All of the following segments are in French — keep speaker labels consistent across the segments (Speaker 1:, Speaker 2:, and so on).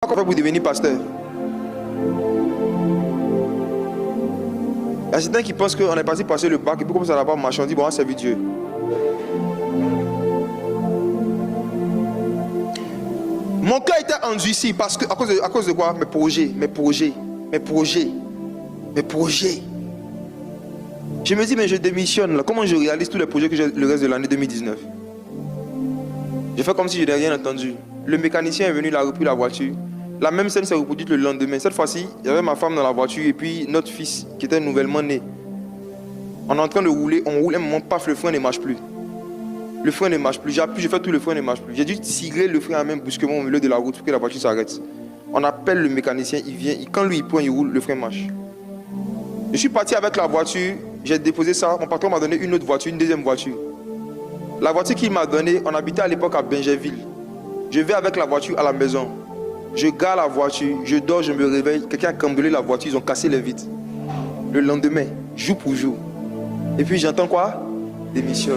Speaker 1: Comment faire pour devenir pasteur? Il y a certains qui pensent qu'on est parti passer le bac et puis comme ça n'a pas marché, on dit bon, on a servi Dieu. Mon cœur était endurci parce que, à cause de quoi? Mes projets. Je me dis, mais je démissionne là. Comment je réalise tous les projets que j'ai le reste de l'année 2019? Je fais comme si je n'ai rien entendu. Le mécanicien est venu, il a repris la voiture. La même scène s'est reproduite le lendemain. Cette fois-ci, il y avait ma femme dans la voiture et puis notre fils qui était nouvellement né. On est en train de rouler, on roule un moment, paf, le frein ne marche plus. Le frein ne marche plus. J'appuie, je fais tout, le frein ne marche plus. J'ai dû tirer le frein à main brusquement au milieu de la route pour que la voiture s'arrête. On appelle le mécanicien, il vient, quand lui il prend, il roule, le frein marche. Je suis parti avec la voiture, j'ai déposé ça. Mon patron m'a donné une autre voiture, une deuxième voiture. La voiture qu'il m'a donnée, on habitait à l'époque à Benjerville. Je vais avec la voiture à la maison. Je gare la voiture, je dors, je me réveille. Quelqu'un a cambriolé la voiture, ils ont cassé les vitres. Le lendemain, jour pour jour. Et puis j'entends quoi? Démission.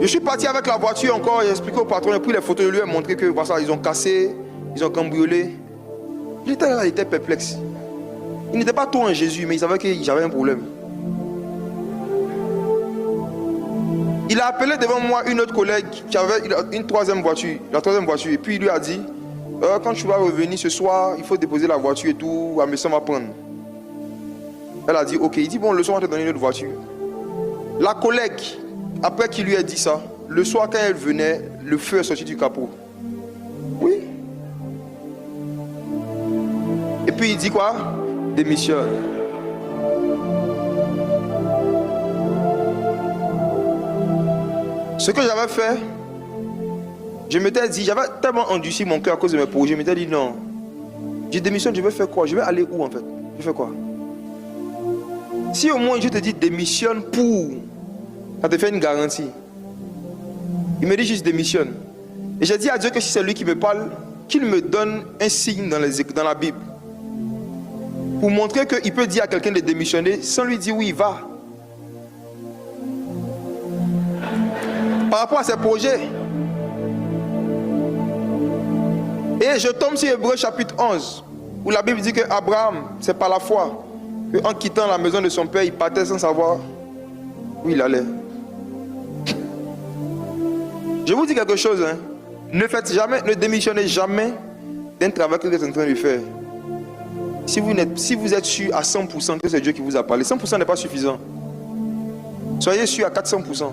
Speaker 1: Je suis parti avec la voiture encore, j'ai expliqué au patron, j'ai pris les photos, je lui ai montré que voilà, ils ont cassé, ils ont cambriolé. Il était là, il était perplexe. Il n'était pas tout en Jésus, mais il savait que j'avais un problème. Il a appelé devant moi une autre collègue qui avait une troisième voiture, la troisième voiture, et puis il lui a dit, quand tu vas revenir ce soir, il faut déposer la voiture et tout, la maison va prendre. Elle a dit, ok, il dit, bon, le soir on va te donner une autre voiture. La collègue, après qu'il lui ait dit ça, le soir quand elle venait, le feu est sorti du capot. Oui. Et puis il dit quoi? Démissionne. Ce que j'avais fait, je m'étais dit, j'avais tellement endurci mon cœur à cause de mes projets, je m'étais dit non. Je démissionne, je vais faire quoi? Je vais aller où en fait? Je vais faire quoi? Si au moins je te dis démissionne pour, ça te fait une garantie. Il me dit juste démissionne. Et j'ai dit à Dieu que si c'est lui qui me parle, qu'il me donne un signe dans la Bible. Pour montrer qu'il peut dire à quelqu'un de démissionner sans lui dire oui, va. Par rapport à ses projets. Et je tombe sur Hébreux chapitre 11, où la Bible dit que Abraham, c'est par la foi, qu'en quittant la maison de son père, il partait sans savoir où il allait. Je vous dis quelque chose, hein. Ne faites jamais, ne démissionnez jamais d'un travail que vous êtes en train de faire. Si vous êtes sûr à 100% que c'est Dieu qui vous a parlé, 100% n'est pas suffisant. Soyez sûr à 400%.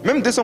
Speaker 1: Même 200%.